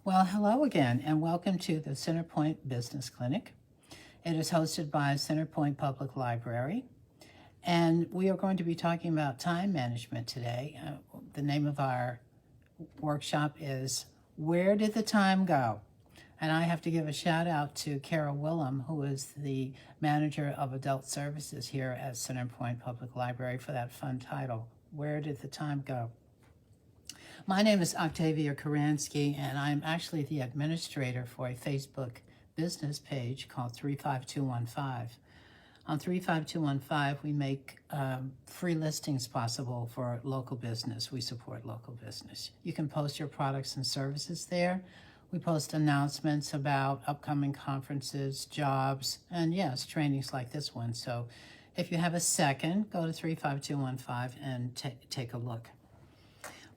Well, hello again, and welcome to the Centerpoint Business Clinic. It is hosted by Centerpoint Public Library, and we are going to be talking about time management today. The name of our workshop is Where Did the Time Go? And I have to give a shout out to Kara Willem, who is the manager of adult services here at Centerpoint Public Library, for that fun title, Where Did the Time Go? My name is Octavia Karansky, and I'm actually the administrator for a Facebook business page called 35215. On 35215, we make free listings possible for local business. We support local business. You can post your products and services there. We post announcements about upcoming conferences, jobs, and yes, trainings like this one. So if you have a second, go to 35215 and take a look.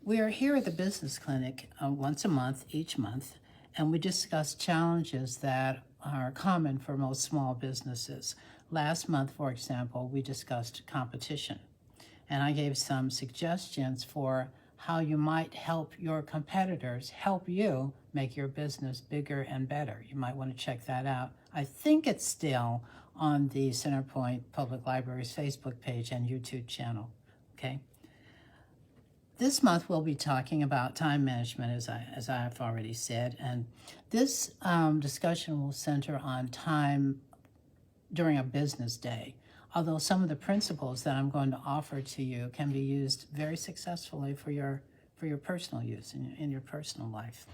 We are here at the Business Clinic once a month, each month, and we discuss challenges that are common for most small businesses. Last month, for example, we discussed competition, and I gave some suggestions for how you might help your competitors help you make your business bigger and better. You might want to check that out. I think it's still on the Centerpoint Public Library's Facebook page and YouTube channel, okay? This month we'll be talking about time management, as I have already said, and this discussion will center on time during a business day, although some of the principles that I'm going to offer to you can be used very successfully for your personal use in your personal life.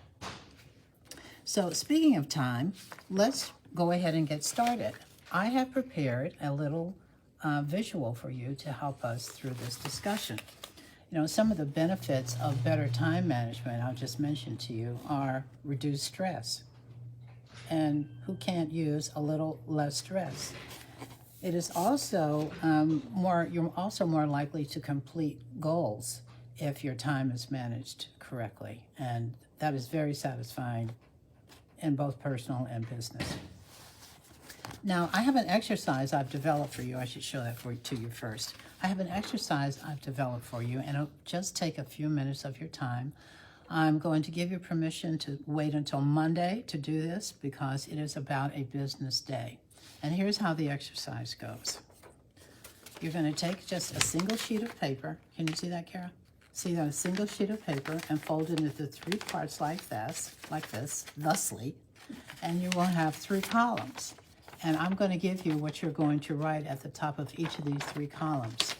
So speaking of time, let's go ahead and get started. I have prepared a little visual for you to help us through this discussion. You know, some of the benefits of better time management, I'll just mention to you, are reduced stress. And who can't use a little less stress? It is also you're also more likely to complete goals if your time is managed correctly. And that is very satisfying in both personal and business. Now, I have an exercise I've developed for you. I should show that to you first. I have an exercise I've developed for you, and it'll just take a few minutes of your time. I'm going to give you permission to wait until Monday to do this because it is about a business day. And here's how the exercise goes. You're going to take just a single sheet of paper. Can you see that, Kara? See that, a single sheet of paper, and fold it into three parts like this, thusly, and you will have three columns. And I'm going to give you what you're going to write at the top of each of these three columns.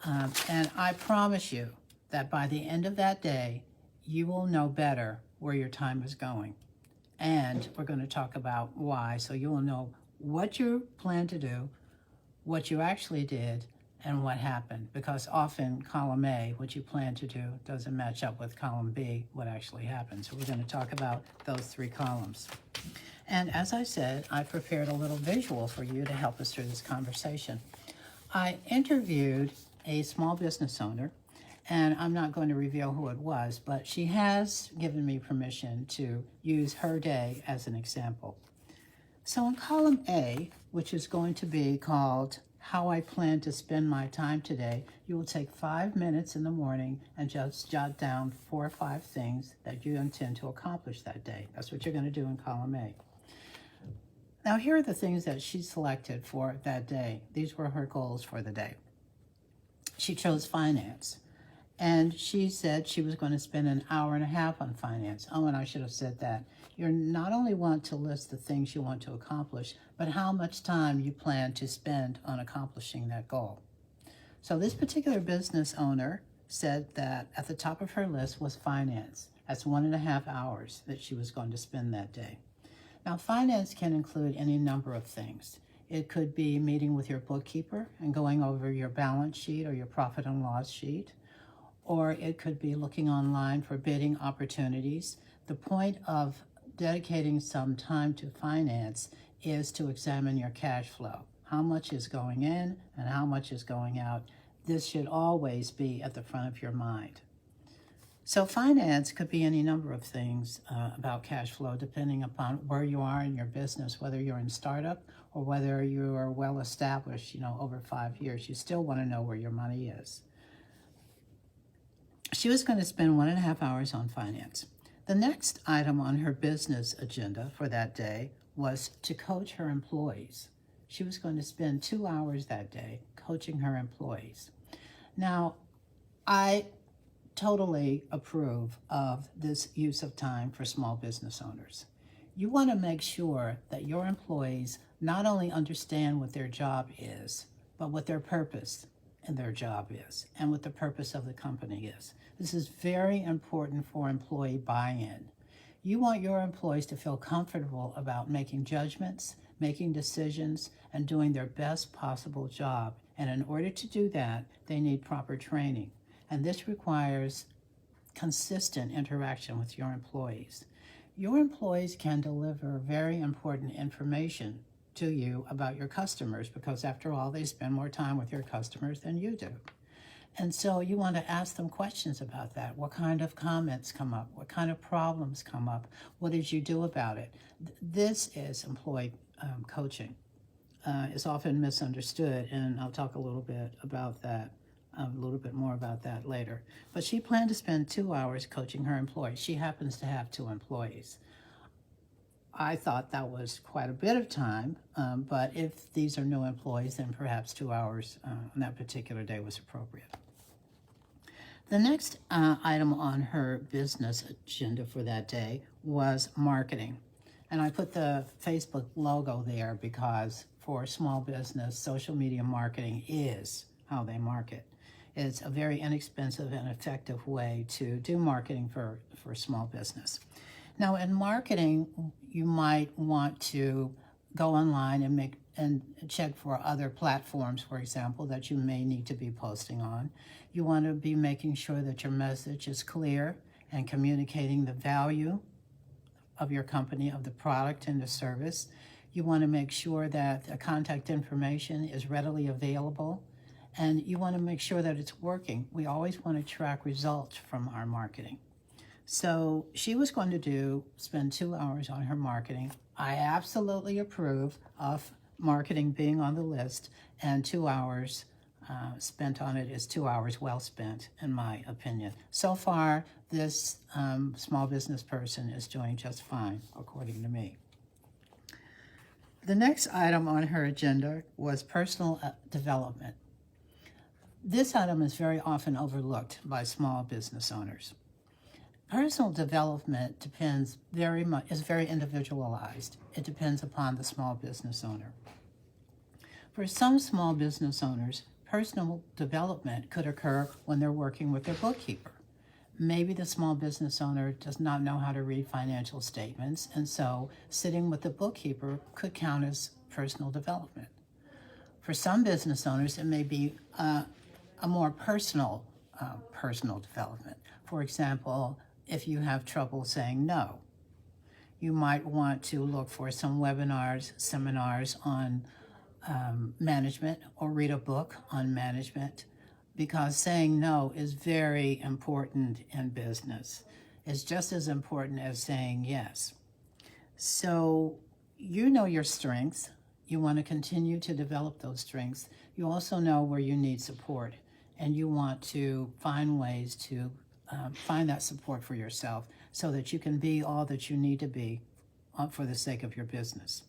And I promise you that by the end of that day, you will know better where your time is going. And we're going to talk about why, so you will know what you plan to do, what you actually did, and what happened. Because often column A, what you plan to do, doesn't match up with column B, what actually happened. So we're going to talk about those three columns. And as I said, I prepared a little visual for you to help us through this conversation. I interviewed a small business owner, and I'm not going to reveal who it was, but she has given me permission to use her day as an example. So in column A, which is going to be called How I Plan to Spend My Time Today, you will take 5 minutes in the morning and just jot down 4 or 5 things that you intend to accomplish that day. That's what you're going to do in column A. Now, here are the things that she selected for that day. These were her goals for the day. She chose finance, and she said she was going to spend an hour and a half on finance. Oh, and I should have said that. You not only want to list the things you want to accomplish, but how much time you plan to spend on accomplishing that goal. So this particular business owner said that at the top of her list was finance. That's 1.5 hours that she was going to spend that day. Now, finance can include any number of things. It could be meeting with your bookkeeper and going over your balance sheet or your profit and loss sheet, or it could be looking online for bidding opportunities. The point of dedicating some time to finance is to examine your cash flow. How much is going in and how much is going out? This should always be at the front of your mind. So finance could be any number of things about cash flow, depending upon where you are in your business, whether you're in startup or whether you are well established, over 5 years. You still want to know where your money is. She was going to spend 1.5 hours on finance. The next item on her business agenda for that day was to coach her employees. She was going to spend 2 hours that day coaching her employees. Now, I totally approve of this use of time for small business owners. You want to make sure that your employees not only understand what their job is, but what their purpose in their job is and what the purpose of the company is. This is very important for employee buy-in. You want your employees to feel comfortable about making judgments, making decisions, and doing their best possible job. And in order to do that, they need proper training. And this requires consistent interaction with your employees. Your employees can deliver very important information to you about your customers because, after all, they spend more time with your customers than you do. And so you want to ask them questions about that. What kind of comments come up? What kind of problems come up? What did you do about it? This is employee coaching. It's often misunderstood, and I'll talk a little bit about that. A little bit more about that later. But she planned to spend 2 hours coaching her employees. She happens to have 2 employees. I thought that was quite a bit of time, but if these are new employees, then perhaps 2 hours on that particular day was appropriate. The next item on her business agenda for that day was marketing. And I put the Facebook logo there because for small business, social media marketing is how they market. It's a very inexpensive and effective way to do marketing for small business. Now, in marketing, you might want to go online and check for other platforms, for example, that you may need to be posting on. You want to be making sure that your message is clear and communicating the value of your company, of the product and the service. You want to make sure that the contact information is readily available, and you want to make sure that it's working. We always want to track results from our marketing. So she was going to spend 2 hours on her marketing. I absolutely approve of marketing being on the list, and 2 hours spent on it is 2 hours well spent, in my opinion. So far, this small business person is doing just fine, according to me. The next item on her agenda was personal development. This item is very often overlooked by small business owners. Personal development is very individualized. It depends upon the small business owner. For some small business owners, personal development could occur when they're working with their bookkeeper. Maybe the small business owner does not know how to read financial statements, and so sitting with the bookkeeper could count as personal development. For some business owners, it may be a more personal development. For example, if you have trouble saying no, you might want to look for some webinars, seminars on management, or read a book on management, because saying no is very important in business. It's just as important as saying yes. So you know your strengths. You want to continue to develop those strengths. You also know where you need support, and you want to find ways to find that support for yourself so that you can be all that you need to be for the sake of your business.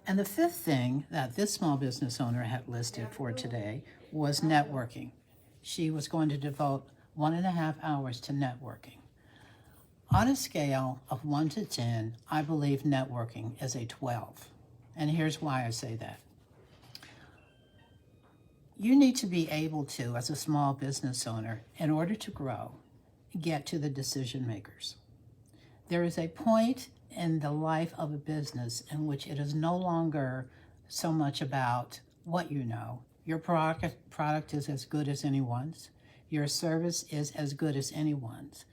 And the fifth thing that this small business owner had listed for today was networking. She was going to devote 1.5 hours to networking. On a scale of 1 to 10, I believe networking is a 12. And here's why I say that. You need to be able to, as a small business owner, in order to grow, get to the decision makers. There is a point in the life of a business in which it is no longer so much about what you know. Your product is as good as anyone's. Your service is as good as anyone's.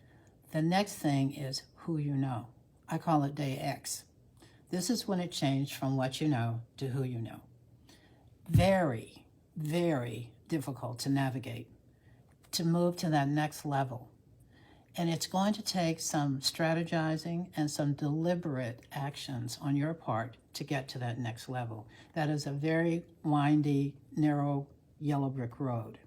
The next thing is who you know. I call it day X. This is when it changed from what you know to who you know. Very, very difficult to navigate, to move to that next level. And it's going to take some strategizing and some deliberate actions on your part to get to that next level. That is a very windy, narrow, yellow brick road.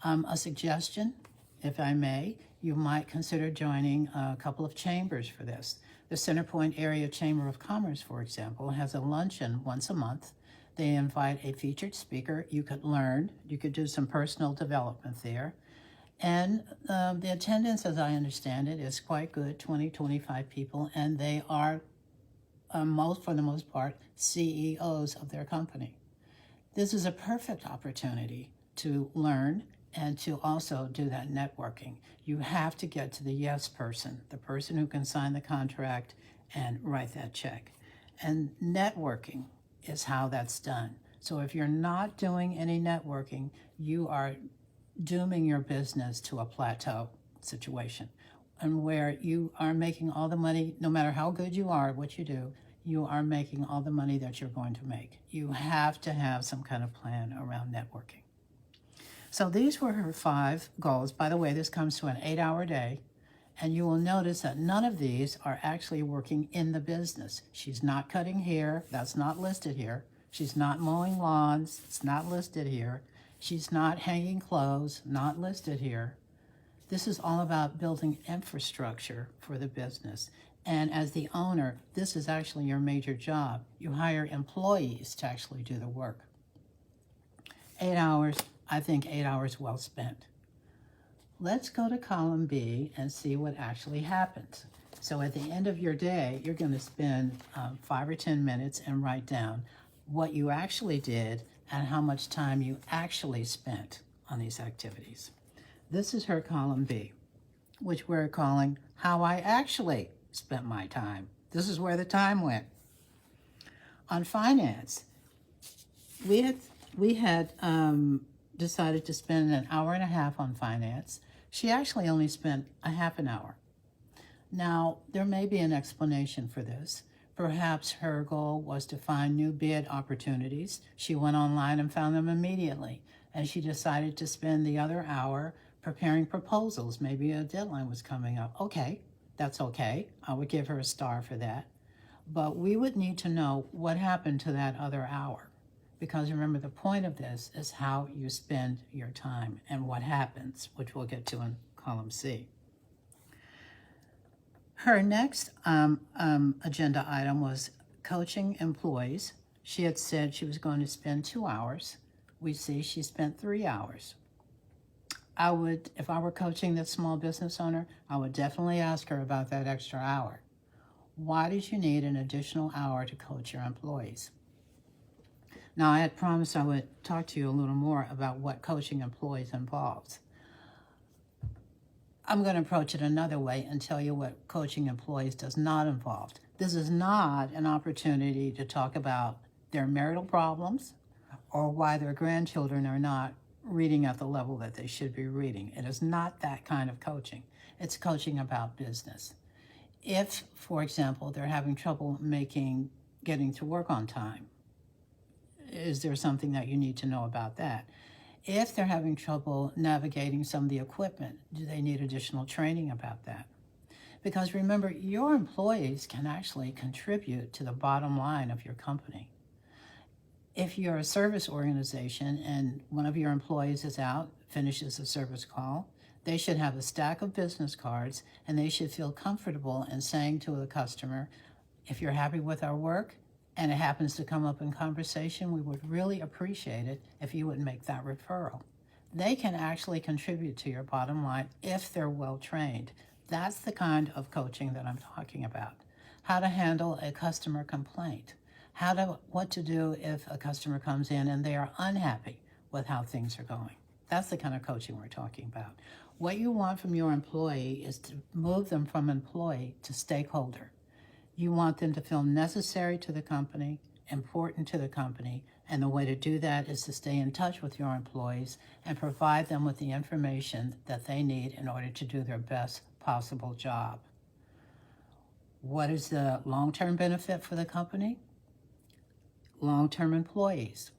A suggestion if I may, you might consider joining a couple of chambers for this. The Centerpoint Area Chamber of Commerce, for example, has a luncheon once a month. They invite a featured speaker. You could learn, you could do some personal development there. And the attendance, as I understand it, is quite good, 20, 25 people, and they are, for the most part, CEOs of their company. This is a perfect opportunity to learn and to also do that networking. You have to get to the yes person, the person who can sign the contract and write that check. And networking is how that's done. So if you're not doing any networking, you are dooming your business to a plateau situation, and where you are making all the money, no matter how good you are at what you do, you are making all the money that you're going to make. You have to have some kind of plan around networking. So these were her 5 goals. By the way, this comes to an 8-hour day, and you will notice that none of these are actually working in the business. She's not cutting hair, that's not listed here. She's not mowing lawns, it's not listed here. She's not hanging clothes, not listed here. This is all about building infrastructure for the business. And as the owner, this is actually your major job. You hire employees to actually do the work. 8 hours, I think 8 hours well spent. Let's go to column B and see what actually happens. So at the end of your day, you're going to spend 5 or 10 minutes and write down what you actually did and how much time you actually spent on these activities. This is her column B, which we're calling How I Actually Spent My Time. This is where the time went. On finance, we had decided to spend an hour and a half on finance. She actually only spent a half an hour. Now, there may be an explanation for this. Perhaps her goal was to find new bid opportunities. She went online and found them immediately, and she decided to spend the other hour preparing proposals. Maybe a deadline was coming up. Okay, that's okay. I would give her a star for that. But we would need to know what happened to that other hour, because remember, the point of this is how you spend your time and what happens, which we'll get to in column C. Her next agenda item was coaching employees. She had said she was going to spend 2 hours. We see she spent 3 hours. If I were coaching this small business owner, I would definitely ask her about that extra hour. Why did you need an additional hour to coach your employees? Now, I had promised I would talk to you a little more about what coaching employees involves. I'm going to approach it another way and tell you what coaching employees does not involve. This is not an opportunity to talk about their marital problems or why their grandchildren are not reading at the level that they should be reading. It is not that kind of coaching. It's coaching about business. If, for example, they're having trouble getting to work on time, is there something that you need to know about that? If they're having trouble navigating some of the equipment, do they need additional training about that? Because remember, your employees can actually contribute to the bottom line of your company. If you're a service organization and one of your employees is out, finishes a service call, they should have a stack of business cards, and they should feel comfortable in saying to the customer, if you're happy with our work, and it happens to come up in conversation, we would really appreciate it if you would make that referral. They can actually contribute to your bottom line if they're well trained. That's the kind of coaching that I'm talking about. How to handle a customer complaint. What to do if a customer comes in and they are unhappy with how things are going. That's the kind of coaching we're talking about. What you want from your employee is to move them from employee to stakeholder. You want them to feel necessary to the company, important to the company, and the way to do that is to stay in touch with your employees and provide them with the information that they need in order to do their best possible job. What is the long-term benefit for the company? Long-term employees.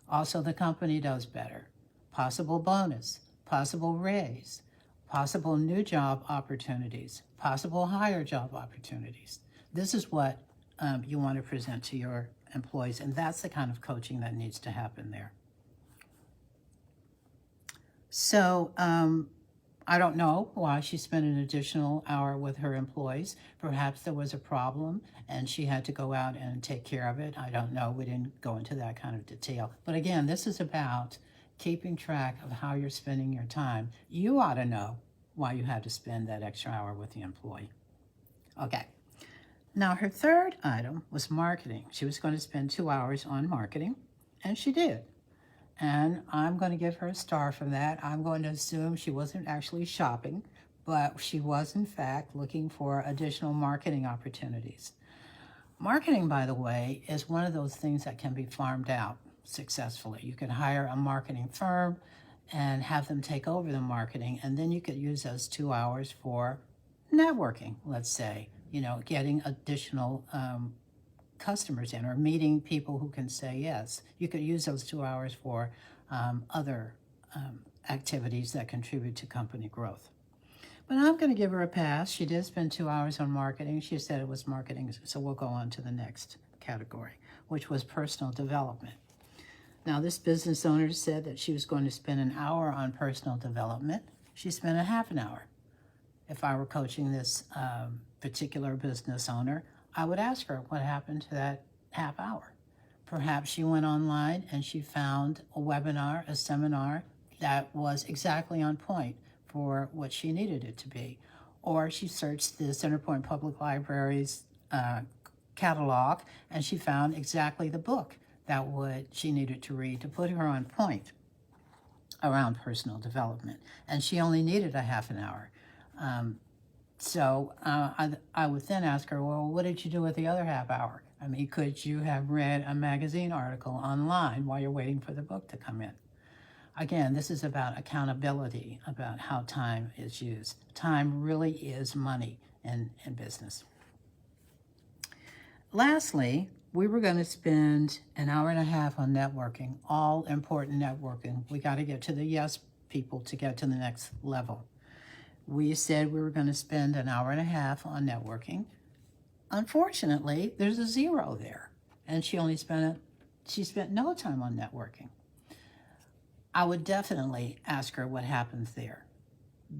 Also, the company does better. Possible bonus, possible raise, possible new job opportunities, possible higher job opportunities. This is what you want to present to your employees, and that's the kind of coaching that needs to happen there. So I don't know why she spent an additional hour with her employees. Perhaps there was a problem and she had to go out and take care of it. I don't know. We didn't go into that kind of detail. But again, this is about keeping track of how you're spending your time. You ought to know why you had to spend that extra hour with the employee. Okay. Now, her third item was marketing. She was going to spend 2 hours on marketing, and she did. And I'm going to give her a star for that. I'm going to assume she wasn't actually shopping, but she was, in fact, looking for additional marketing opportunities. Marketing, by the way, is one of those things that can be farmed out successfully. You can hire a marketing firm and have them take over the marketing, and then you could use those 2 hours for networking, let's say, getting additional customers in or meeting people who can say yes. You could use those 2 hours for other activities that contribute to company growth. But I'm going to give her a pass. She did spend 2 hours on marketing. She said it was marketing, so we'll go on to the next category, which was personal development. Now, this business owner said that she was going to spend an hour on personal development. She spent a half an hour. If I were coaching this particular business owner, I would ask her what happened to that half hour. Perhaps she went online and she found a webinar, a seminar that was exactly on point for what she needed it to be. Or she searched the Centerpoint Public Library's catalog and she found exactly the book that she needed to read to put her on point around personal development. And she only needed a half an hour. So I would then ask her, well, what did you do with the other half hour? I mean, could you have read a magazine article online while you're waiting for the book to come in? Again, this is about accountability, about how time is used. Time really is money in business. Lastly, we were going to spend an hour and a half on networking, all important networking. We got to get to the yes people to get to the next level. We said we were going to spend an hour and a half on networking. Unfortunately, there's a 0 there, and she spent no time on networking. I would definitely ask her what happens there,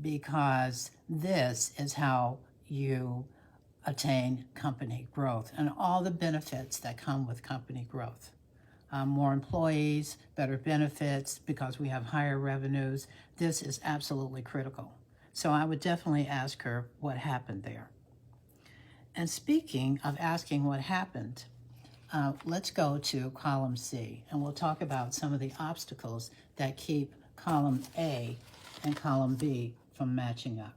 because this is how you attain company growth and all the benefits that come with company growth. More employees, better benefits, because we have higher revenues. This is absolutely critical. So I would definitely ask her what happened there. And speaking of asking what happened, let's go to column C, and we'll talk about some of the obstacles that keep column A and column B from matching up.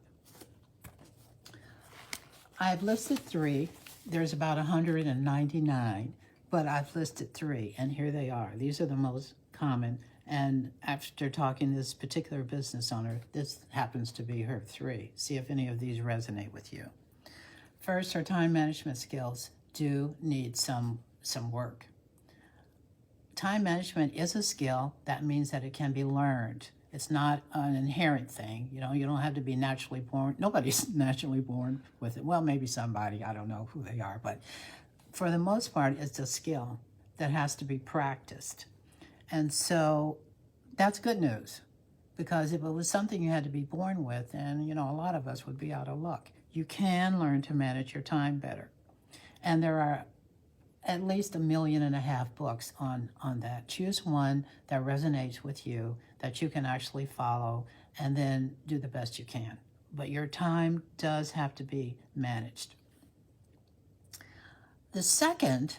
I've listed 3. There's about 199, but I've listed 3, and here they are. These are the most common. And after talking to this particular business owner, this happens to be her 3. See if any of these resonate with you. First, her time management skills do need some work. Time management is a skill. That means that it can be learned. It's not an inherent thing. You don't have to be naturally born. Nobody's naturally born with it. Well, maybe somebody, I don't know who they are, but for the most part, it's a skill that has to be practiced. And so that's good news, because if it was something you had to be born with, then, a lot of us would be out of luck. You can learn to manage your time better. And there are at least 1.5 million books on that. Choose one that resonates with you, that you can actually follow, and then do the best you can. But your time does have to be managed. The second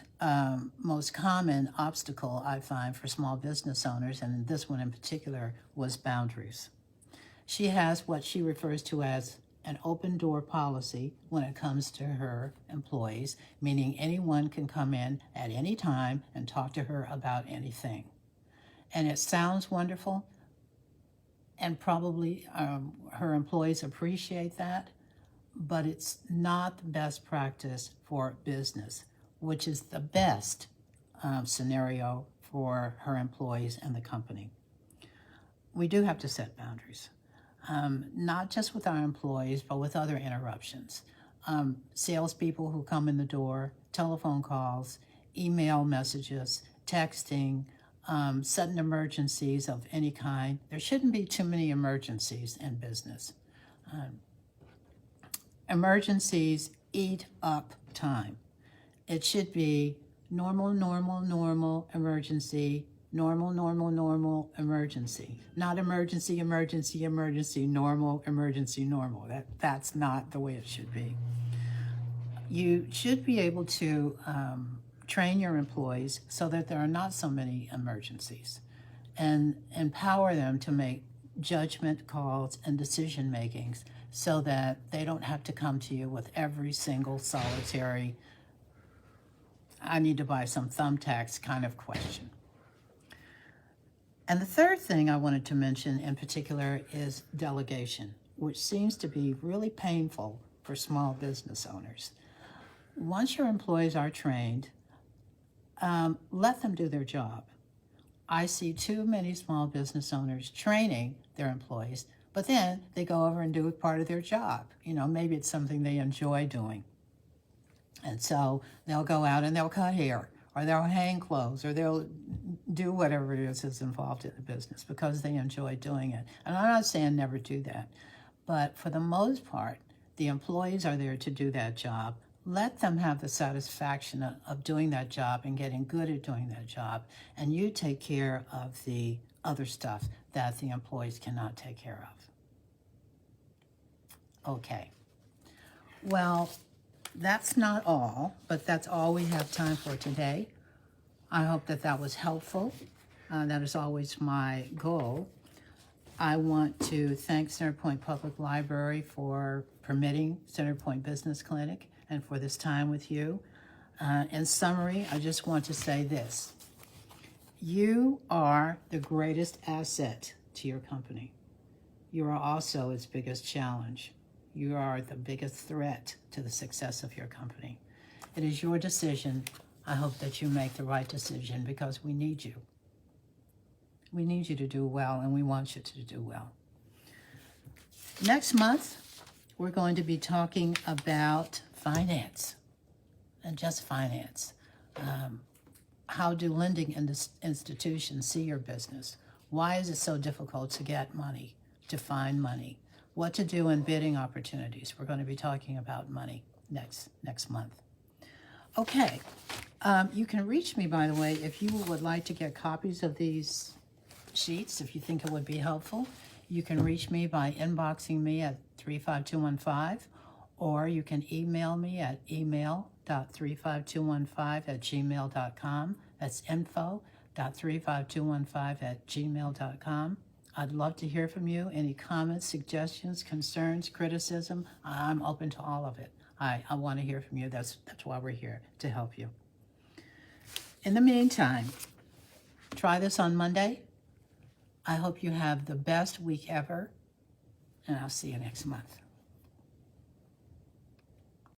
most common obstacle I find for small business owners, and this one in particular, was boundaries. She has what she refers to as an open door policy when it comes to her employees, meaning anyone can come in at any time and talk to her about anything. And it sounds wonderful, and probably her employees appreciate that, but it's not the best practice for business, which is the best scenario for her employees and the company. We do have to set boundaries, not just with our employees, but with other interruptions. Salespeople who come in the door, telephone calls, email messages, texting, sudden emergencies of any kind. There shouldn't be too many emergencies in business. Emergencies eat up time. It should be normal, normal, normal, emergency, normal, normal, normal, emergency. Not emergency, emergency, emergency, normal, emergency, normal. That's not the way it should be. You should be able to train your employees so that there are not so many emergencies and empower them to make judgment calls and decision makings so that they don't have to come to you with every single solitary, I need to buy some thumbtacks kind of question. And the third thing I wanted to mention in particular is delegation, which seems to be really painful for small business owners. Once your employees are trained, let them do their job. I see too many small business owners training their employees, but then they go over and do part of their job. Maybe it's something they enjoy doing. And so they'll go out and they'll cut hair, or they'll hang clothes, or they'll do whatever it is that's involved in the business because they enjoy doing it. And I'm not saying never do that, but for the most part, the employees are there to do that job. Let them have the satisfaction of doing that job and getting good at doing that job, and you take care of the other stuff that the employees cannot take care of. Okay. Well, that's not all, but that's all we have time for today. I hope that was helpful. That is always my goal. I want to thank Centerpoint Public Library for permitting Centerpoint Business Clinic and for this time with you. In summary, I just want to say this. You are the greatest asset to your company. You are also its biggest challenge. You are the biggest threat to the success of your company. It is your decision. I hope that you make the right decision because we need you. We need you to do well, and we want you to do well. Next month, we're going to be talking about finance, and just finance. How do lending institutions see your business? Why is it so difficult to get money, to find money? What to do in bidding opportunities. We're going to be talking about money next month. Okay, you can reach me, by the way, if you would like to get copies of these sheets, if you think it would be helpful. You can reach me by inboxing me at 35215, or you can email me at email.35215@gmail.com. That's info.35215@gmail.com. I'd love to hear from you. Any comments, suggestions, concerns, criticism, I'm open to all of it. I want to hear from you. That's why we're here, to help you. In the meantime, try this on Monday. I hope you have the best week ever, and I'll see you next month.